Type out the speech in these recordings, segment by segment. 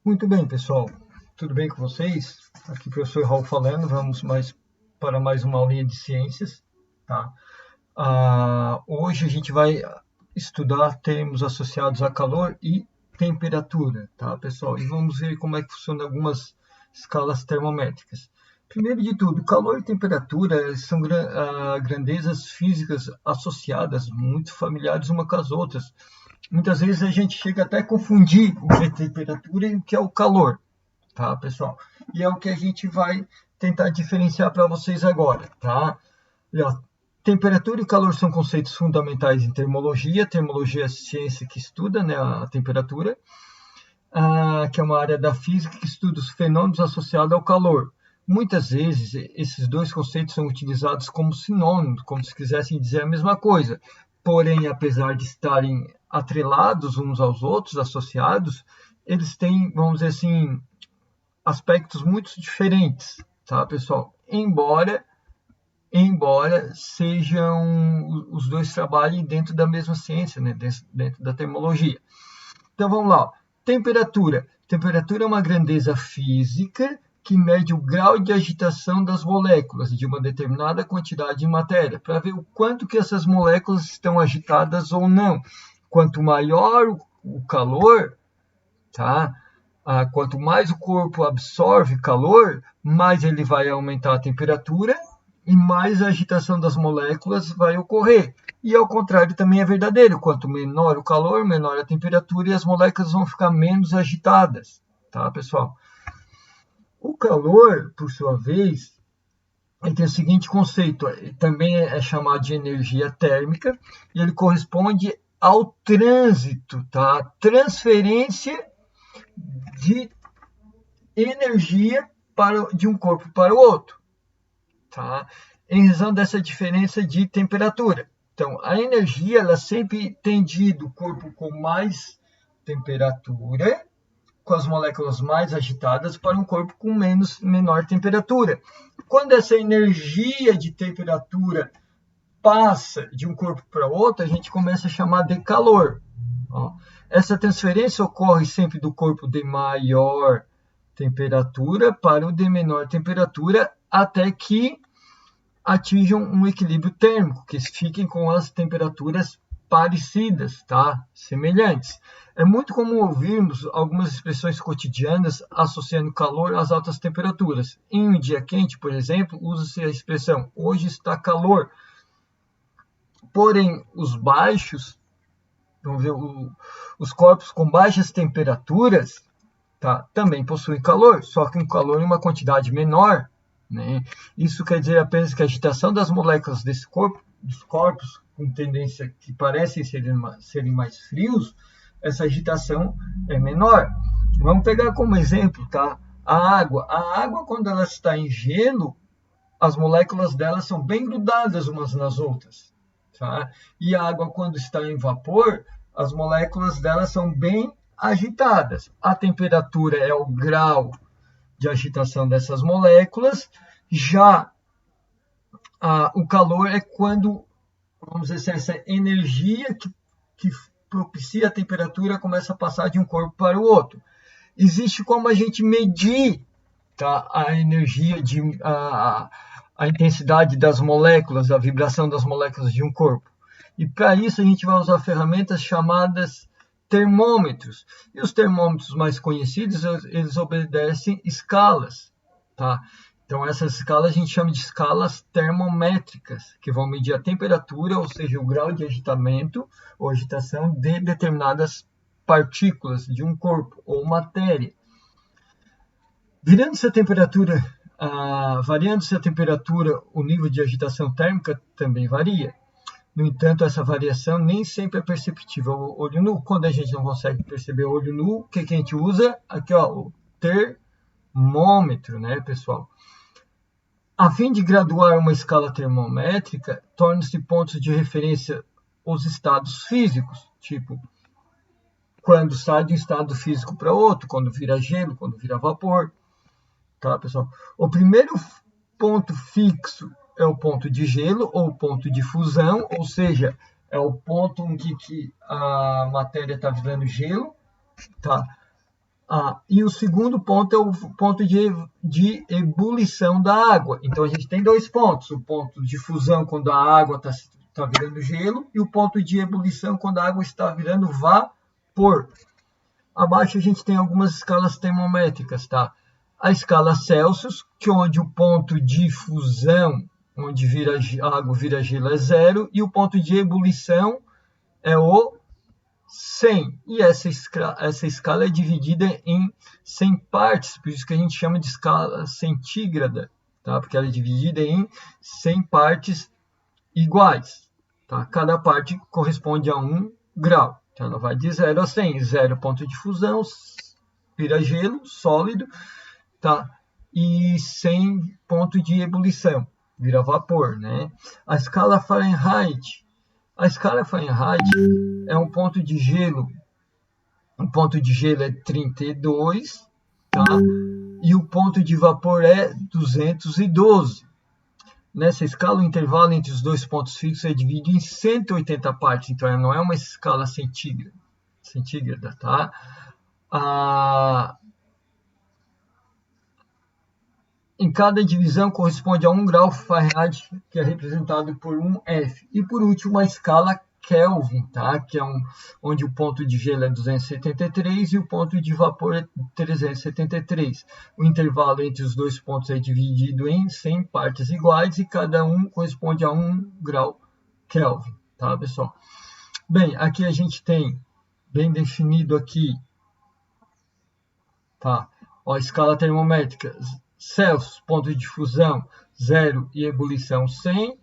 Muito bem, pessoal. Tudo bem com vocês? Aqui o professor Raul falando. Vamos para mais uma aulinha de ciências. Tá? Hoje a gente vai estudar termos associados a calor e temperatura, tá, pessoal? E vamos ver como é que funcionam algumas escalas termométricas. Primeiro de tudo, calor e temperatura são grandezas físicas associadas, muito familiares uma com as outras. Muitas vezes a gente chega até a confundir o que é temperatura e o que é o calor, tá, pessoal? E é o que a gente vai tentar diferenciar para vocês agora, tá? E, ó, temperatura e calor são conceitos fundamentais em termologia. Termologia é a ciência que estuda, né, a temperatura, que é uma área da física que estuda os fenômenos associados ao calor. Muitas vezes, esses dois conceitos são utilizados como sinônimos, como se quisessem dizer a mesma coisa. Porém, apesar de estarem atrelados uns aos outros, associados, eles têm, vamos dizer assim, aspectos muito diferentes, tá, pessoal? Embora sejam os dois trabalhem dentro da mesma ciência, né, dentro da termologia. Então, vamos lá. Temperatura. Temperatura é uma grandeza física que mede o grau de agitação das moléculas de uma determinada quantidade de matéria, para ver o quanto que essas moléculas estão agitadas ou não. Quanto maior o calor, tá? Quanto mais o corpo absorve calor, mais ele vai aumentar a temperatura e mais a agitação das moléculas vai ocorrer. E ao contrário também é verdadeiro. Quanto menor o calor, menor a temperatura e as moléculas vão ficar menos agitadas, tá, pessoal? O calor, por sua vez, ele tem o seguinte conceito, também é chamado de energia térmica, e ele corresponde ao trânsito, tá? Transferência de energia de um corpo para o outro, tá? Em razão dessa diferença de temperatura. Então, a energia, ela sempre tende do corpo com mais temperatura, com as moléculas mais agitadas, para um corpo com menor temperatura. Quando essa energia de temperatura passa de um corpo para outro, a gente começa a chamar de calor. Essa transferência ocorre sempre do corpo de maior temperatura para o de menor temperatura, até que atinjam um equilíbrio térmico, que fiquem com as temperaturas parecidas, tá? Semelhantes. É muito comum ouvirmos algumas expressões cotidianas associando calor às altas temperaturas. Em um dia quente, por exemplo, usa-se a expressão hoje está calor. Porém, os baixos, vamos ver, os corpos com baixas temperaturas, tá, também possuem calor, só que um calor em uma quantidade menor, né? Isso quer dizer apenas que a agitação das moléculas dos corpos com tendência que parecem serem mais frios, essa agitação é menor. Vamos pegar como exemplo, tá? A água, quando ela está em gelo, as moléculas dela são bem grudadas umas nas outras, tá? E a água, quando está em vapor, as moléculas dela são bem agitadas. A temperatura é o grau de agitação dessas moléculas. Já o calor é quando, vamos dizer assim, essa energia que propicia a temperatura começa a passar de um corpo para o outro. Existe como a gente medir, tá, a energia, a intensidade das moléculas, a vibração das moléculas de um corpo. E para isso a gente vai usar ferramentas chamadas termômetros. E os termômetros mais conhecidos, eles obedecem escalas, tá? Então, essas escalas a gente chama de escalas termométricas, que vão medir a temperatura, ou seja, o grau de agitamento ou agitação de determinadas partículas de um corpo ou matéria. Variando-se a temperatura, o nível de agitação térmica também varia. No entanto, essa variação nem sempre é perceptível ao olho nu. Quando a gente não consegue perceber o olho nu, o que a gente usa? Aqui, ó, o termômetro, né, pessoal? A fim de graduar uma escala termométrica, tornam-se pontos de referência os estados físicos, tipo, quando sai de um estado físico para outro, quando vira gelo, quando vira vapor, tá, pessoal? O primeiro ponto fixo é o ponto de gelo ou ponto de fusão, ou seja, é o ponto em que a matéria está virando gelo, tá? E o segundo ponto é o ponto de ebulição da água. Então, a gente tem dois pontos. O ponto de fusão, quando a água está virando gelo, e o ponto de ebulição, quando a água está virando vapor. Abaixo a gente tem algumas escalas termométricas, tá? A escala Celsius, que onde o ponto de fusão, onde a água vira gelo, é 0, e o ponto de ebulição é o 100. E essa escala é dividida em 100 partes, por isso que a gente chama de escala centígrada, tá? Porque ela é dividida em 100 partes iguais. Tá? Cada parte corresponde a 1 grau. Então, ela vai de 0 a 100. 0 ponto de fusão, vira gelo, sólido, tá? E 100 ponto de ebulição, vira vapor, né? A escala Fahrenheit é um ponto de gelo. O ponto de gelo é 32, tá? E o ponto de vapor é 212. Nessa escala, o intervalo entre os dois pontos fixos é dividido em 180 partes, então não é uma escala centígrada, tá? Em cada divisão corresponde a 1 grau Fahrenheit, que é representado por 1 F. E por último, a escala Kelvin, tá? Que é onde o ponto de gelo é 273 e o ponto de vapor é 373. O intervalo entre os dois pontos é dividido em 100 partes iguais e cada um corresponde a 1 grau Kelvin, tá, pessoal? Bem, aqui a gente tem bem definido aqui, tá? Ó, a escala termométrica Celsius, ponto de fusão 0 e ebulição 100.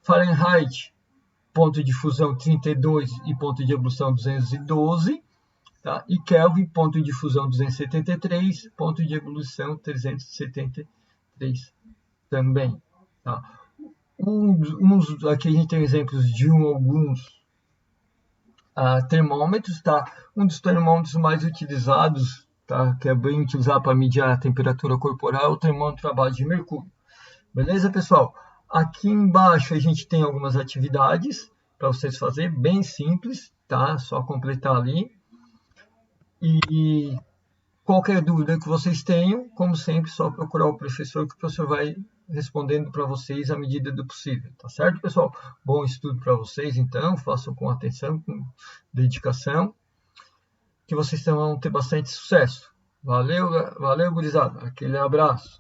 Fahrenheit, ponto de fusão 32 e ponto de ebulição 212. Tá? E Kelvin, ponto de fusão 273, ponto de ebulição 373 também. Tá? Aqui a gente tem exemplos de alguns termômetros. Tá? Um dos termômetros mais utilizados, tá? Que é bem utilizado para medir a temperatura corporal, é o termômetro à base de mercúrio. Beleza, pessoal? Aqui embaixo a gente tem algumas atividades para vocês fazerem, bem simples, tá? Só completar ali. E qualquer dúvida que vocês tenham, como sempre, só procurar o professor, que o professor vai respondendo para vocês à medida do possível, tá certo, pessoal? Bom estudo para vocês, então, façam com atenção, com dedicação, que vocês vão ter bastante sucesso. Valeu, gurizada. Aquele abraço.